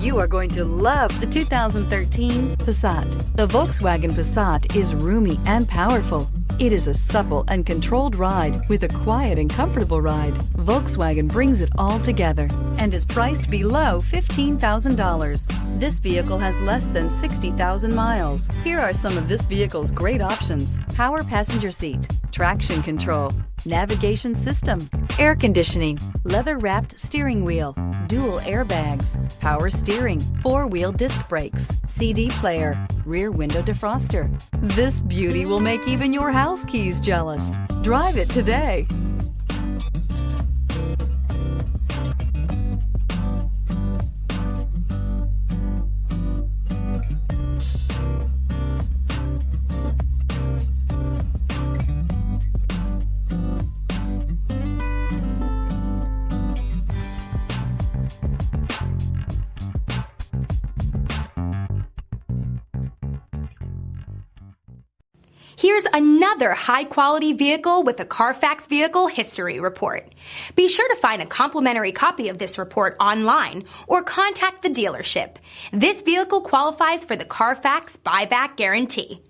You are going to love the 2013 Passat. The Volkswagen Passat is roomy and powerful. It is a supple and controlled ride with a quiet and comfortable ride. Volkswagen brings it all together and is priced below $15,000. This vehicle has less than 60,000 miles. Here are some of this vehicle's great options: power passenger seat, traction control, navigation system, air conditioning, leather-wrapped steering wheel, dual airbags, power steering, four-wheel disc brakes, CD player, rear window defroster. This beauty will make even your house keys jealous. Drive it today. Here's another high-quality vehicle with a Carfax Vehicle History Report. Be sure to find a complimentary copy of this report online or contact the dealership. This vehicle qualifies for the Carfax Buyback Guarantee.